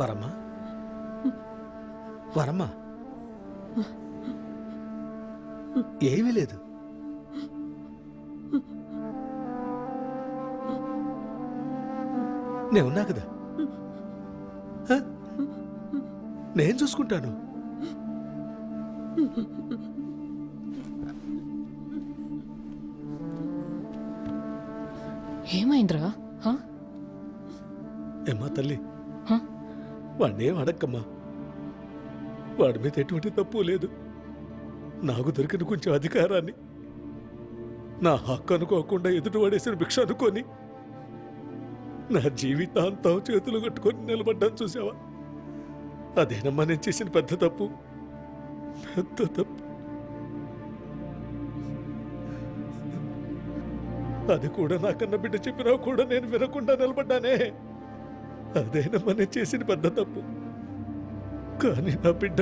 వరమ్మా వరమ్మా ఏమీ లేదు. నేనున్నా కదా, హ? నేను చూసుకుంటాను. ఏమైందిరా? ఏమ్మా తల్లి, వాడినేం అడక్కమ్మా. వాడి మీద ఎటువంటి తప్పు లేదు. నాకు దొరికిన కొంచెం అధికారాన్ని నా హక్కు అనుకోకుండా ఎదుటి పడేసిన భిక్ష అనుకొని నా జీవితాంతం చేతులు కట్టుకొని నిలబడ్డాను చూసావా? అదేనమ్మా నేను చేసిన పెద్ద తప్పు, పెద్ద తప్పు. అది కూడా నాకన్న బిడ్డ చెప్పినా కూడా నేను వినకుండా నిలబడ్డానే. అదేనమ్మా నేను చేసిన పెద్ద తప్పు. కానీ నా బిడ్డ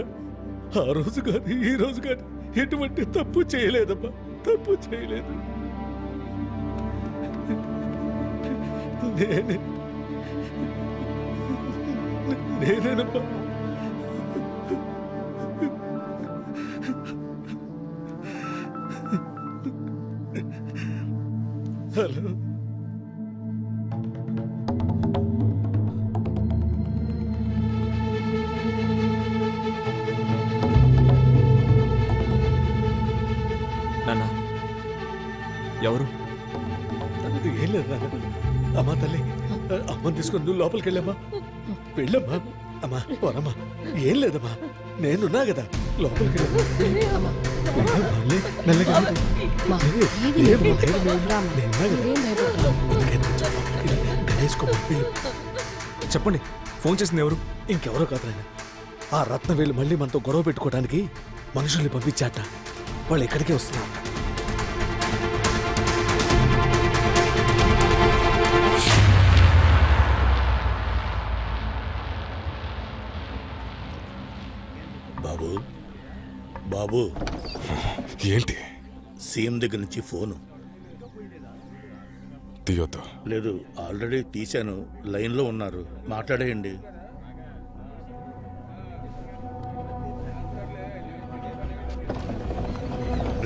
ఆ రోజు కానీ ఈ రోజు కానీ ఎటువంటి తప్పు చేయలేదమ్మా, తప్పు చేయలేదు. నేనేనమ్మా హలో. నాన్న ఎవరు? ఏం లేదు నాన్న. అమ్మా తల్లి, అమ్మని తీసుకొని నువ్వు లోపలికి వెళ్ళమ్మా. వెళ్ళమ్మా. అమ్మా పోరమ్మా, ఏం లేదమ్మా, నేనున్నా కదా, లోపలికి వెళ్ళమ్మా. మెల్లగా చెప్పండి, ఫోన్ చేసింది ఎవరు? ఇంకెవరో కాదురాయన, ఆ రత్నవేలు మళ్ళీ మనతో గొడవ పెట్టుకోవడానికి మనుషుల్ని పంపించాట. వాళ్ళు ఎక్కడికే వస్తున్నారు. బాబు బాబు, ఏంటి? సీఎం దగ్గర నుంచి ఫోను. తీయొద్దు. లేదు, ఆల్రెడీ తీశాను, లైన్లో ఉన్నారు, మాట్లాడేయండి.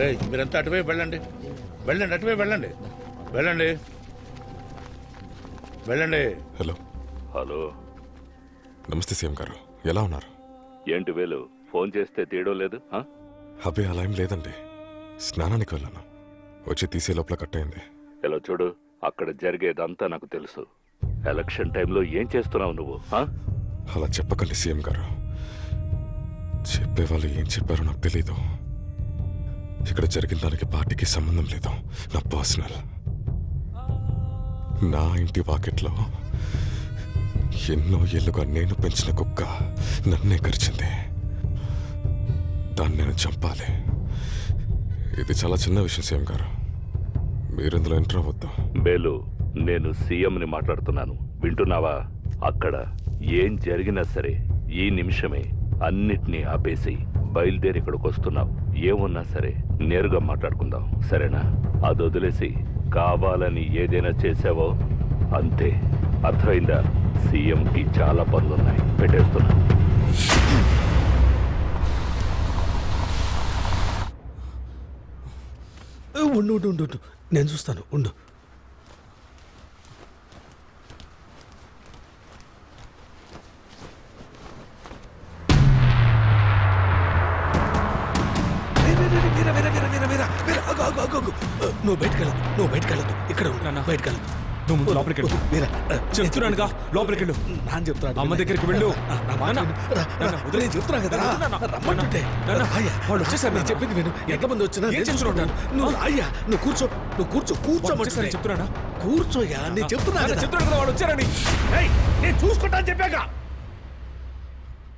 రే, మీరంతా అటువైపు వెళ్ళండి, వెళ్ళండి, అటువైపు వెళ్ళండి, వెళ్ళండి, వెళ్ళండి. హలో. హలో, నమస్తే సీఎం గారు, ఎలా ఉన్నారు? ఏంటి వేలు, ఫోన్ చేస్తే తీయడం లేదు? అబ్బే అలా ఏం లేదండి, స్నానానికి వెళ్ళాను, వచ్చి తీసే లోపల కట్ అయింది. ఇలా చూడు, అక్కడ జరిగేదంతా నాకు తెలుసు. ఎలక్షన్ టైంలో ఏం చేస్తున్నావు నువ్వు? అలా చెప్పకండి సీఎం గారు, చెప్పేవాళ్ళు ఏం చెప్పారో నాకు తెలీదు. ఇక్కడ జరిగిన దానికి పార్టీకి సంబంధం లేదు, నా పర్సనల్. నా ఇంటి వాకిట్లో ఎన్నో ఏళ్ళుగా నేను పెంచిన కుక్క నన్నే కరిచింది. దాన్ని నేను చంపాలి. ఇది చాలా చిన్న విషయం సీఎం గారు, మీరిందులో ఎంటర్ అవ్వద్దు. బేలు, నేను సీఎంని మాట్లాడుతున్నాను, వింటున్నావా? అక్కడ ఏం జరిగినా సరే ఈ నిమిషమే అన్నిటినీ ఆపేసి బయలుదేరి ఇక్కడికి వస్తున్నావు. ఏమున్నా సరే నేరుగా మాట్లాడుకుందాం, సరేనా? అది వదిలేసి కావాలని ఏదైనా చేసావో అంతే, అర్థమైందా? సీఎంకి చాలా పనులున్నాయి, పెట్టేస్తున్నా. ఉండు ఉండు ఉండు ఉండు, నేను చూస్తాను, ఉండు. నువ్వు బయటకెళ్ళదు, నువ్వు బయటకెళ్ళదు, ఇక్కడ నాన్న. బయటకెళ్ళదు. నువ్వు లోపలికి వెళ్ళు. చెప్తున్నానుగా, లోపలికి వెళ్ళు. నాన్న చెప్తాడు, అమ్మ దగ్గరికి వెళ్ళు. నేను చెప్తున్నా కదా, రమ్మంటుంటే. వాళ్ళు వచ్చేసారు, నేను చెప్పింది విను. ఎంతమంది వచ్చినా ఏం చేస్తున్నావు? నువ్వు అయ్యా, నువ్వు కూర్చో, నువ్వు కూర్చో, కూర్చోమంటే చెప్తున్నా, కూర్చోయ్యా, నేను చెప్తున్నా కదా. చెప్తున్నాను కదా, వాళ్ళు వచ్చారని. నేను చూసుకుంటా అని చెప్పాక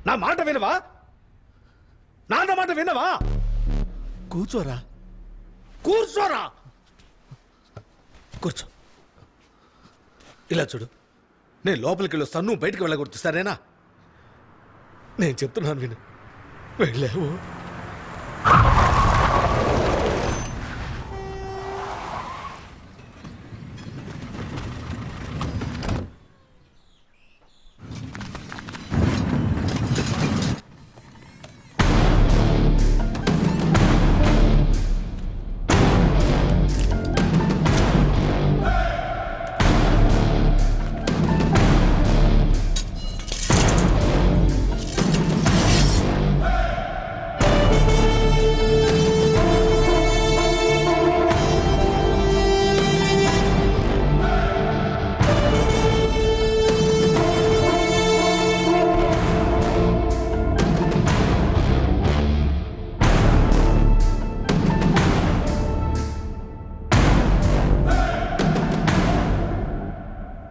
నా మాట వినవా? నాన్న మాట వినవా? కూర్చోరా, కూర్చోరా, కూర్చో. ఇలా చూడు, నేను లోపలికి వెళ్ళొస్తాను, నువ్వు బయటికి వెళ్ళకూడదు, సరేనా? నేను చెప్తున్నాను విను. వెళ్ళావు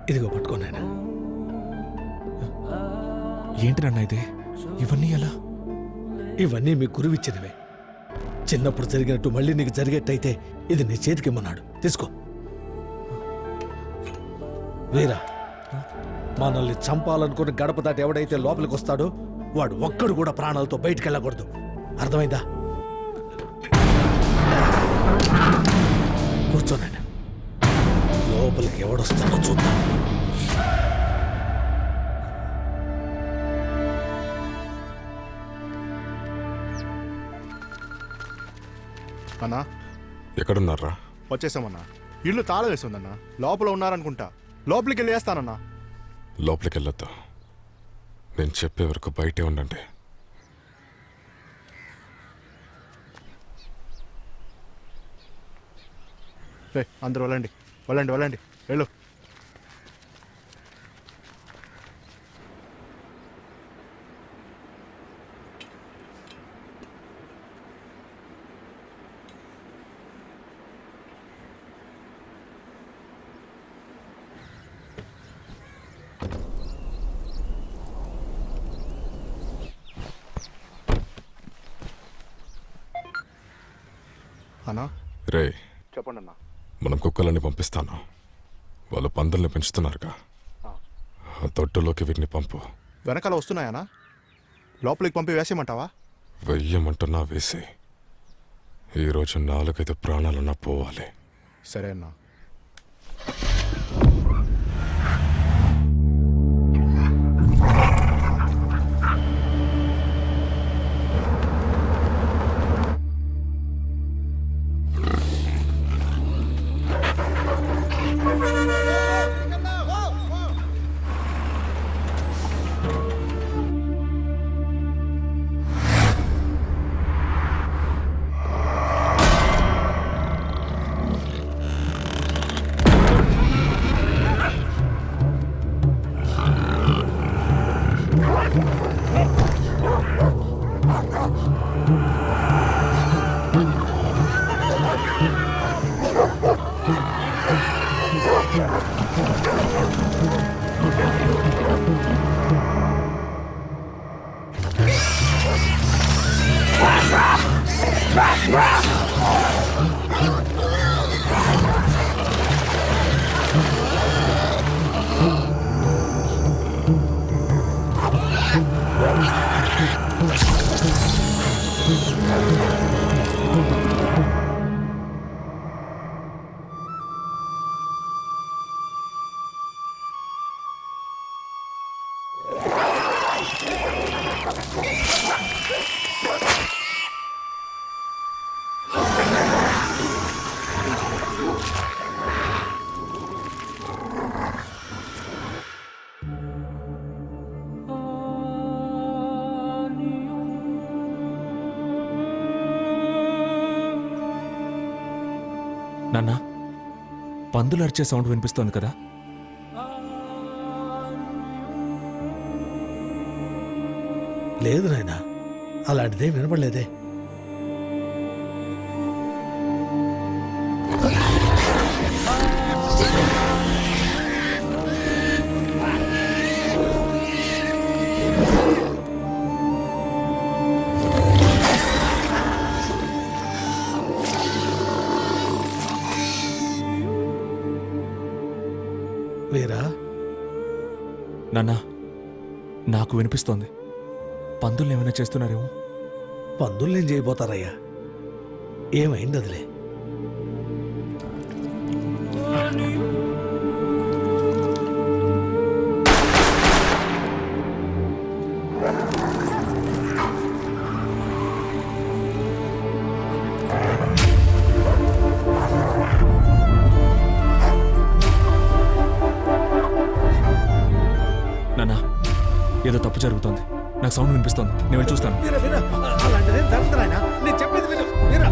ఇదిగో పట్టుకోనాయనా. ఏంటి నాన్న ఇది? ఇవన్నీ ఎలా? ఇవన్నీ మీ గురువిచ్చినవే. చిన్నప్పుడు జరిగినట్టు మళ్ళీ నీకు జరిగేట్టయితే ఇది నీ చేతికి ఇమ్మన్నాడు. తీసుకో. వీరా, మనల్ని చంపాలనుకుని గడప దాటి ఎవడైతే లోపలికి వస్తాడో వాడు ఒక్కడు కూడా ప్రాణాలతో బయటికి వెళ్ళకూడదు. అర్థమైందా? కూర్చోనండి. లోపలికి ఎవడొస్తాడో చూద్దాం. అన్నా ఎక్కడున్నారా? వచ్చేసామన్నా. ఇల్లు తాళం వేసి ఉందన్నా. లోపల ఉన్నారనుకుంటా. లోపలికి వెళ్ళి వేస్తానన్నా. లోపలికి వెళ్ళొద్దు. నేను చెప్పే వరకు బయటే ఉండండి. రే అందరూ వెళ్ళండి, వెళ్ళండి, వెళ్ళండి, వెళ్ళు. అన్నా రే, చెప్పండి అన్నా. మనం కుక్కలని పంపిస్తాను. వాళ్ళు పందుల్ని పెంచుతున్నారుగా. ఆ తొట్టులోకి వీటిని పంపు. వెనకాల వస్తున్నాయనా? లోపలికి పంపి వేసేయమంటావా? వెయ్యమంటున్నా వేసి. ఈరోజు 4-5 ప్రాణాలన్నా పోవాలి. సరే అన్నా. నాన్న, పందులు అరిచే సౌండ్ వినిపిస్తోంది కదా? లేదు నాయనా, అలాంటిదే వినపడలేదే. వీరా, నాన్న, నాకు వినిపిస్తోంది. పందులు ఏమైనా చేస్తున్నారేమో. పందుల్నేం చేయబోతారయ్యా? ఏమైంది అదిలే. నాన్న, ఏదో తప్పు జరుగుతోంది. నాకు సౌండ్ వినిపిస్తోంది. నేను వెళ్ళి చూస్తాను. వీరా, వీరా, అలాంటిదేం జరగదు నాయనా. నేను చెప్పేది విను. వీరా,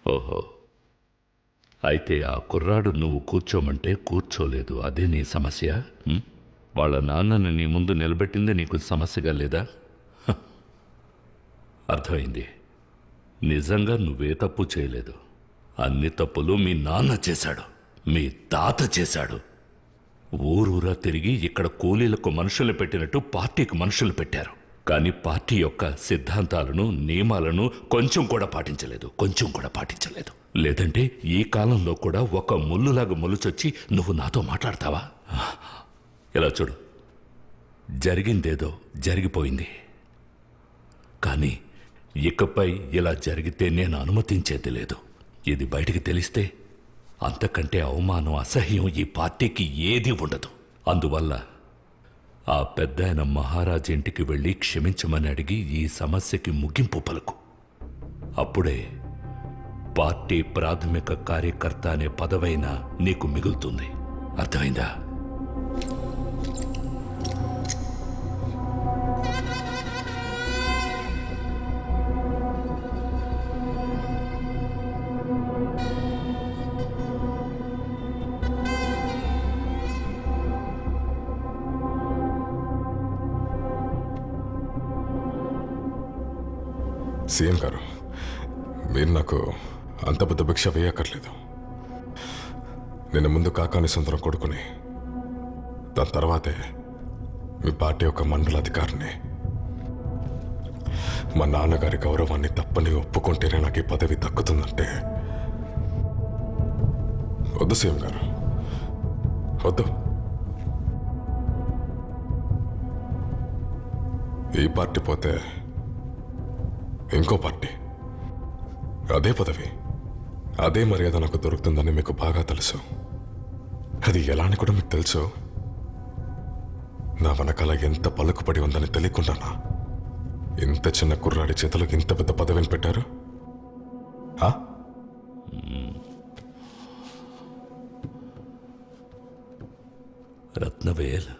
ఓహో, అయితే ఆ కుర్రాడు నువ్వు కూర్చోమంటే కూర్చోలేదు, అదే నీ సమస్య? వాళ్ళ నాన్నని నీ ముందు నిలబెట్టిందే నీకు సమస్యగా లేదా? హ, అర్థమైంది. నిజంగా నువ్వే తప్పు చేయలేదు. అన్ని తప్పులు మీ నాన్న చేశాడు, మీ తాత చేశాడు. ఊరూరా తిరిగి ఇక్కడ కూలీలకు మనుషులు పెట్టినట్టు పార్టీకి మనుషులు పెట్టారు. కానీ పార్టీ యొక్క సిద్ధాంతాలను, నియమాలను కొంచెం కూడా పాటించలేదు. లేదంటే ఈ కాలంలో కూడా ఒక ముల్లులాగా మొలుచొచ్చి నువ్వు నాతో మాట్లాడతావా? ఇలా చూడు, జరిగిందేదో జరిగిపోయింది. కానీ ఇకపై ఇలా జరిగితే నేను అనుమతించేది లేదు. ఇది బయటికి తెలిస్తే అంతకంటే అవమానం, అసహ్యం ఈ పార్టీకి ఏదీ ఉండదు. అందువల్ల ఆ పెద్దాయన మహారాజ్ ఇంటికి వెళ్ళి క్షమించమని అడిగి ఈ సమస్యకి ముగింపు పలుకు. అప్పుడే పార్టీ ప్రాథమిక కార్యకర్త అనే పదవైనా నీకు మిగులుతుంది. అర్థమైందా? సీఎం గారు, మీరు నాకు అంత పెద్ద భిక్ష వేయక్కర్లేదు. నేను ముందు కాకాని సుందరం కొడుకుని, దాని తర్వాతే మీ పార్టీ యొక్క మండల అధికారిని. మా నాన్నగారి గౌరవాన్ని తప్పని ఒప్పుకుంటేనే నాకు ఈ పదవి దక్కుతుందంటే వద్దు సీఎం గారు, వద్దు. ఈ పార్టీ పోతే ఇంకో పార్టీ, అదే పదవి, అదే మర్యాద నాకు దొరుకుతుందని మీకు బాగా తెలుసు. అది ఎలా అని కూడా మీకు తెలుసు. నా వెనకాల ఎంత పలుకుపడి ఉందని తెలియకుండానా ఇంత చిన్న కుర్రాడి చేతులకు ఇంత పెద్ద పదవిని పెట్టారు? రత్నవేల్,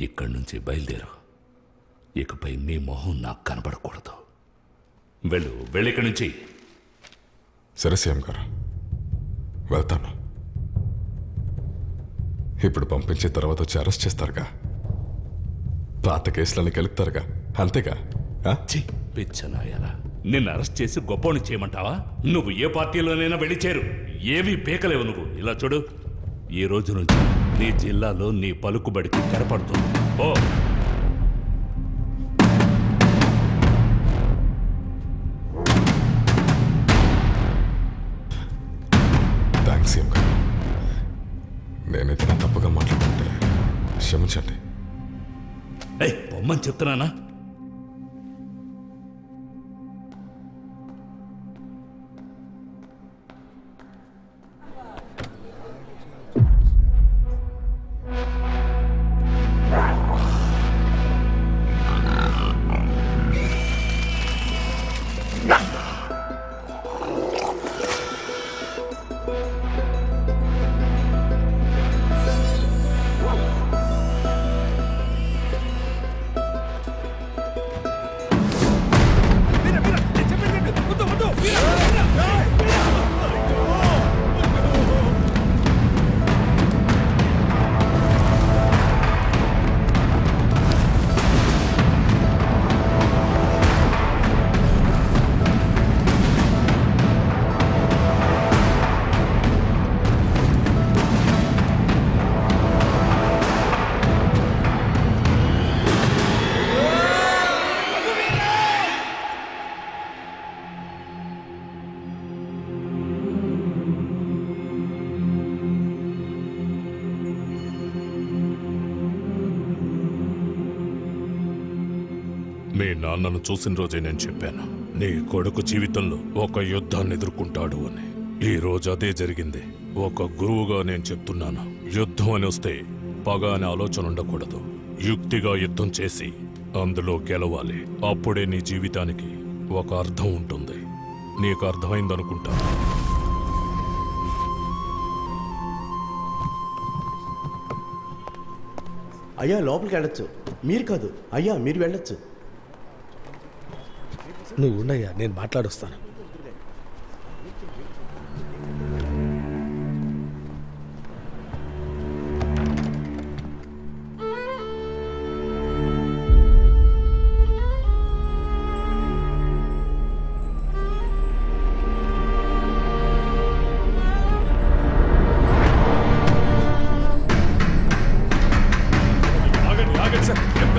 ఇక్కడి నుంచి బయలుదేరు. ఇకపై నీ మొహం నాకు కనబడకూడదు. వెళ్ళు ఇక్కడి నుంచి. సరే సీఎం గారు, వెళ్తాను. ఇప్పుడు పంపించే తర్వాత వచ్చి అరెస్ట్ చేస్తారుగా, పాత కేసులని కలుపుతారుగా, అంతేగా? పిచ్చనాయాలా, నిన్ను అరెస్ట్ చేసి గొప్పని చేయమంటావా? నువ్వు ఏ పార్టీలోనైనా వెళ్ళి చేరు, ఏవి పీకలేవు నువ్వు. ఇలా చూడు, ఈ రోజు నుంచి నీ జిల్లాలో నీ పలుకుబడికి తెరపడుతుంది. ఓ ఏయ్ పొమ్మని చెప్తున్నానా? మీ నాన్నను చూసిన రోజే నేను చెప్పాను, నీ కొడుకు జీవితంలో ఒక యుద్ధాన్ని ఎదుర్కొంటాడు అని. ఈ రోజు అదే జరిగింది. ఒక గురువుగా నేను చెప్తున్నాను, యుద్ధం అని వస్తే పగ అనే ఆలోచన ఉండకూడదు. యుక్తిగా యుద్ధం చేసి అందులో గెలవాలి. అప్పుడే నీ జీవితానికి ఒక అర్థం ఉంటుంది. నీకు అర్థమైందనుకుంటా. అయ్యా లోపలికి వెళ్ళొచ్చు. మీరు కాదు అయ్యా, మీరు వెళ్ళొచ్చు. నువ్వు ఉండయ్యా, నేను మాట్లాడొస్తాను.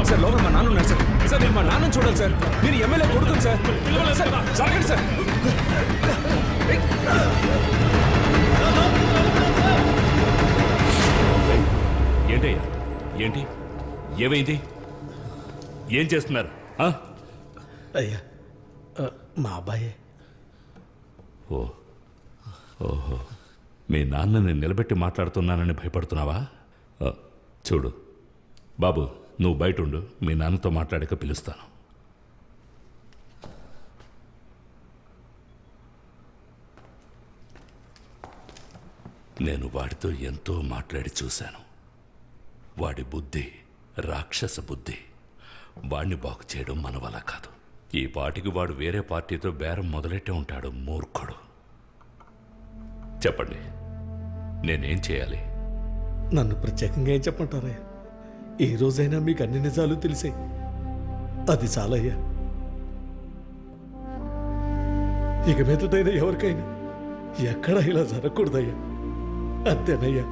సార్ లోపల మా నాన్న ఉన్నారు సార్. సార్ నేను మా నాన్నని చూడాలి సార్. మీరు ఎమ్మెల్యే కొడుకుని సార్. సార్ జరగండి సార్. ఏంటయ్యా, ఏంటి, ఏమైంది, ఏం చేస్తున్నారు? అయ్యా, మా అబ్బాయే. ఓహో, మీ నాన్నని నిలబెట్టి మాట్లాడుతున్నానని భయపడుతున్నావా? చూడు బాబు, నువ్వు బయట ఉండు, మీ నాన్నతో మాట్లాడాక పిలుస్తాను. నేను వాడితో ఎంతో మాట్లాడి చూశాను. వాడి బుద్ధి రాక్షస బుద్ధి. వాడిని బాగు చేయడం మన వల్ల కాదు. ఈ పాటికి వాడు వేరే పార్టీతో బేరం మొదలెట్టే ఉంటాడు, మూర్ఖుడు. చెప్పండి, నేనేం చేయాలి? నన్ను ప్రత్యేకంగా ఏం చెప్పంటారయ్యా? ఈ రోజైనా మీకు అన్ని నిజాలు తెలిసే, అది చాలయ్యా. ఇక మీదటైనా ఎవరికైనా ఎక్కడా ఇలా జరగకూడదయ్యా. అంతేనయ్యా.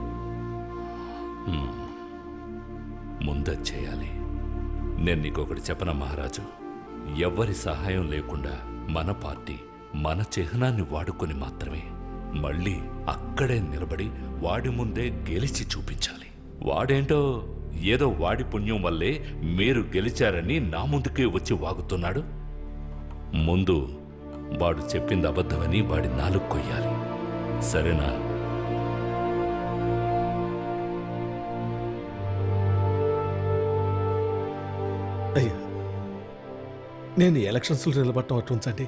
ముందది చేయాలి. నేను నీకొకటి చెప్పనా మహారాజు, ఎవ్వరి సహాయం లేకుండా మన పార్టీ మన చిహ్నాన్ని వాడుకొని మాత్రమే మళ్ళీ అక్కడే నిలబడి వాడి ముందే గెలిచి చూపించాలి. వాడేంటో ఏదో వాడి పుణ్యం వల్లే మీరు గెలిచారని నా ముందుకే వచ్చి వాగుతున్నాడు. ముందు వాడు చెప్పింది అబద్ధమని వాడి నాలుగు కొయ్యాలి, సరేనా? అయ్యా, నేను ఎలక్షన్స్లో నిలబడటం అటుంచండి.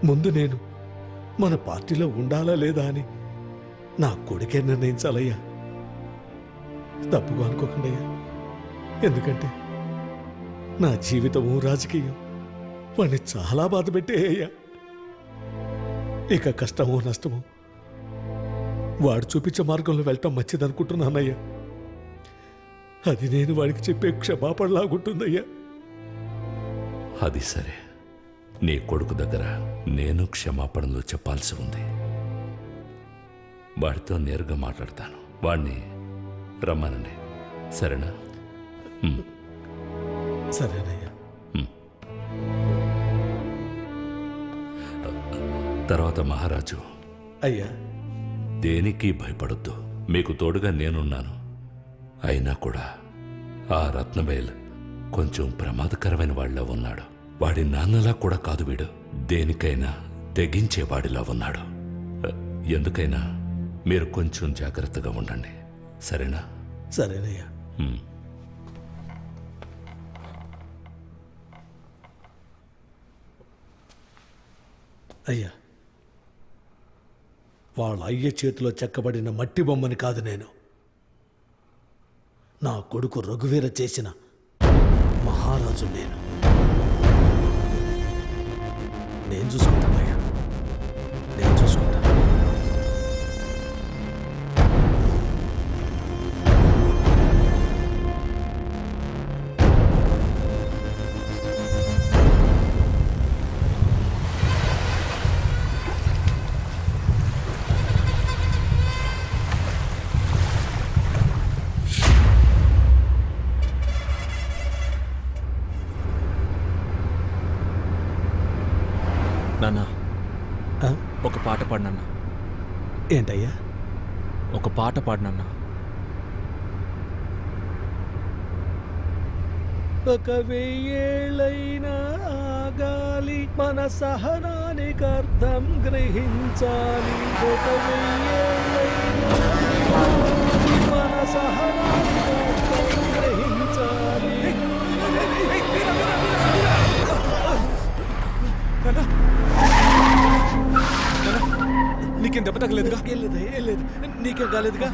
ముందు నేను మన పార్టీలో ఉండాలా లేదా అని నా కొడుకే నిర్ణయించాలయ్యా. తప్పుగా అనుకోకండి అయ్యా. ఎందుకంటే నా జీవితము రాజకీయం వాడిని చాలా బాధ పెట్టేయ్యా. ఇక కష్టమో నష్టమో వాడు చూపించే మార్గంలో వెళ్ళటం మంచిదనుకుంటున్నానయ్యా. అది నేను వాడికి చెప్పే క్షమాపణలాగుంటుందయ్యా. అది సరే, నీ కొడుకు దగ్గర నేను క్షమాపణలు చెప్పాల్సి ఉంది. వాడితో నేరుగా మాట్లాడతాను. వాడిని రమ్మనండి, సరేనా? సరేనయ్యా. తర్వాత మహారాజు, అయ్యా, దేనికి భయపడొద్దు. మీకు తోడుగా నేనున్నాను. అయినా కూడా ఆ రత్నబేల్ కొంచెం ప్రమాదకరమైన వాళ్ళ ఉన్నాడు. వాడి నాన్నలా కూడా కాదు వీడు. దేనికైనా తెగించేవాడిలా ఉన్నాడు. ఎందుకైనా మీరు కొంచెం జాగ్రత్తగా ఉండండి, సరేనా? సరేనయ్యా. హ్మ్. అయ్యా, వాళ్ళ అయ్య చేతిలో చెక్కబడిన మట్టి బొమ్మని కాదు నేను. నా కొడుకు రఘువీర చేసిన మహారాజు నేను చూసుకుంటానయ్యా, నేను చూసుకుంటాను. నాన్న, ఆ? ఒక పాట పాడినన్నా. ఏంటయ్యా? ఒక పాట పాడినన్నా. ఒక వెయ్యేళ్ళైనా ఆగాలి, మన సహనానికి అర్థం గ్రహించాలి. ఒక వెయ్యేళ్ళైనా ఆగాలి, మన సహనానికి అర్థం గ్రహించాలి. నీకేం దెబ్బ తగలేదుగా? ఏం లేదు, నీకేం కాలేదుగా?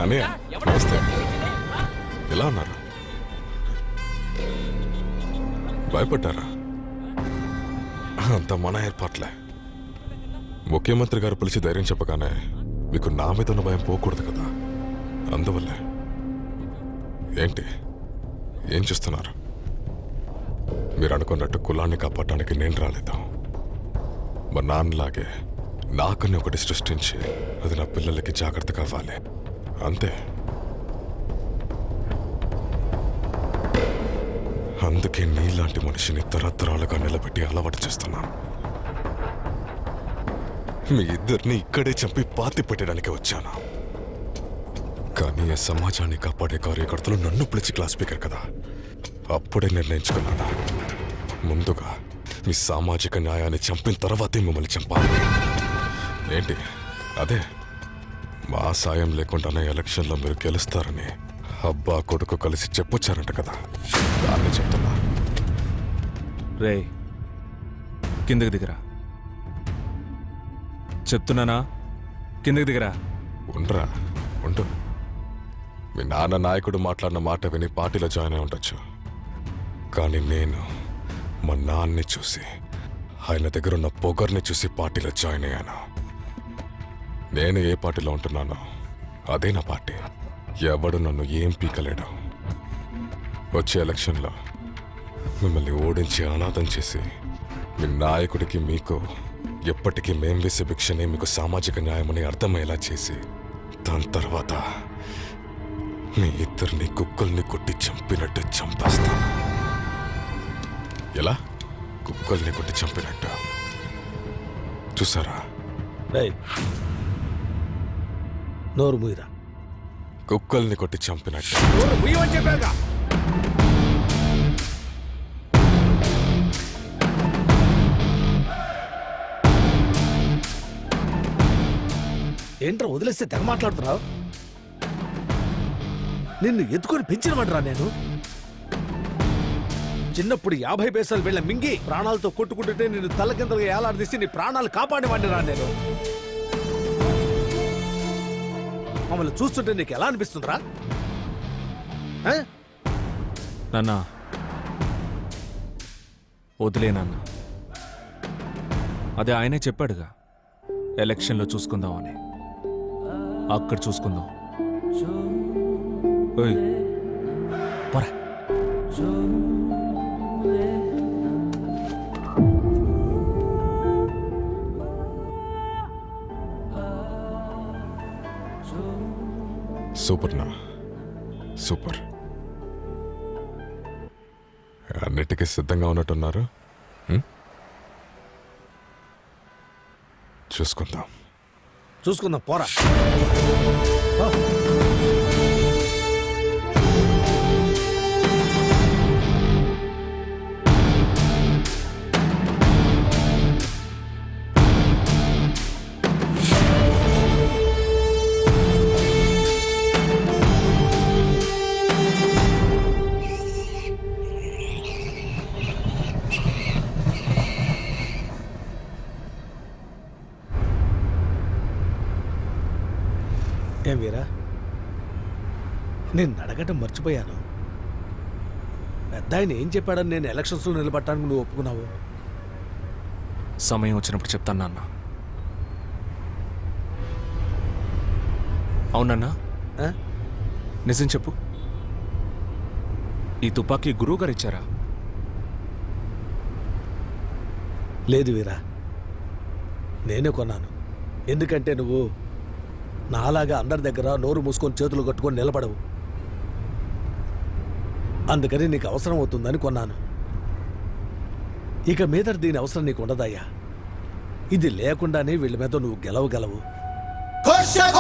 అన్నయ్య నమస్తే. ఎలా ఉన్నారు? భయపడ్డారా? అంత మన ఏర్పాట్లే. ముఖ్యమంత్రి గారు పిలిచి ధైర్యం చెప్పగానే మీకు నా మీద ఉన్న భయం పోకూడదు కదా, అందువల్లే. ఏంటి ఏం చేస్తున్నారు? మీరు అనుకున్నట్టు కులాన్ని కాపాడటానికి నేను రాలేదు. మా నాన్నలాగే నాకని ఒకటి సృష్టించి అది నా పిల్లలకి జాగ్రత్త కావాలి, అంతే. అందుకే నీలాంటి మనిషిని తరతరాలుగా నిలబెట్టి అలవాటు చేస్తున్నాను. మీ ఇద్దరిని ఇక్కడే చంపి పాతి పెట్టడానికి వచ్చాను. కానీ ఆ సమాజాన్ని కాపాడే కార్యకర్తలు నన్ను పిలిచి క్లాస్ స్పీకర్ కదా, అప్పుడే నిర్ణయించుకున్నాను. ముందుగా మీ సామాజిక న్యాయాన్ని చంపిన తర్వాతే మిమ్మల్ని చంపాలి. ఏంటి అదే? మా సాయం లేకుండానే ఎలక్షన్లో మీరు గెలుస్తారని అబ్బా కొడుకు కలిసి చెప్పొచ్చారంట కదా, దాన్ని చెప్తున్నా. రే, కిందకి దిగరా. చెప్తున్నానా, కిందకి దిగరా. ఉండరా, ఉండు. మీ నాన్న నాయకుడు మాట్లాడిన మాట విని పార్టీలో జాయిన్ అయి ఉండొచ్చు, కానీ నేను మా నాన్నని చూసి, ఆయన దగ్గర ఉన్న పొగర్ని చూసి పార్టీలో జాయిన్ అయ్యాను. నేను ఏ పార్టీలో ఉంటున్నానో అదే నా పార్టీ. ఎవడు నన్ను ఏం పీకలేడు. వచ్చే ఎలక్షన్లో మిమ్మల్ని ఓడించి అనాథం చేసి మీ నాయకుడికి మీకు ఎప్పటికీ మేం వేసే భిక్షనే మీకు సామాజిక న్యాయమని అర్థమయ్యేలా చేసి దాని తర్వాత మీ ఇద్దరిని కుక్కల్ని కొట్టి చంపినట్టు చంపేస్తాను. ఎలా? కుక్కల్ని కొట్టి చంపినట్టు. చూసారా? రేయ్, నోరు మూయరా. కుక్కల్ని కొట్టి చంపినట్టు. నోరు మూయమని చెప్పాగా. ఏంట్రా వదిలేస్తే తెగ మాట్లాడుతున్నావు? నిన్ను ఎత్తుకొని పెంచినవాడురా నేను. చిన్నప్పుడు 50 పైసలు వెళ్ళ మింగి ప్రాణాలతో కొట్టుకుంటుంటే నిన్ను తలకిందలుగా ఏలాడదీసి నీ ప్రాణాలు కాపాడేవాడిని రా నేను. మమ్మల్ని చూస్తుంటే నీకు ఎలా అనిపిస్తుందిరా? నాన్న, వదిలే నాన్న. అదే ఆయనే చెప్పాడుగా, ఎలక్షన్లో చూసుకుందామని. అక్కడ చూసుకుందాం. ఓయ్, పోరా. సూపర్ నా, సూపర్. అన్నిటికీ సిద్ధంగా ఉన్నట్టున్నారు. చూసుకుందాం. చూసుకుందాం పోరా పో. ఏం వీరా నేను అడగటం మర్చిపోయాను. పెద్ద ఆయన ఏం చెప్పాడని నేను ఎలక్షన్స్లో నిలబడటానికి నువ్వు ఒప్పుకున్నావు? సమయం వచ్చినప్పుడు చెప్తాను నాన్న. అవునన్నా, ఆ? నిజం చెప్పు, ఈ తుపాకీ గురువు గారు ఇచ్చారా? లేదు వీరా, నేనే కొన్నాను. ఎందుకంటే నువ్వు నాలాగా అందరి దగ్గర నోరు మూసుకొని చేతులు కట్టుకొని నిలబడవు. అందుకని నీకు అవసరం అవుతుందని కొన్నాను. ఇక మీద దీని అవసరం నీకు ఉండదయ్యా. ఇది లేకుండానే వీళ్ళ మీద నువ్వు గెలవగలవు.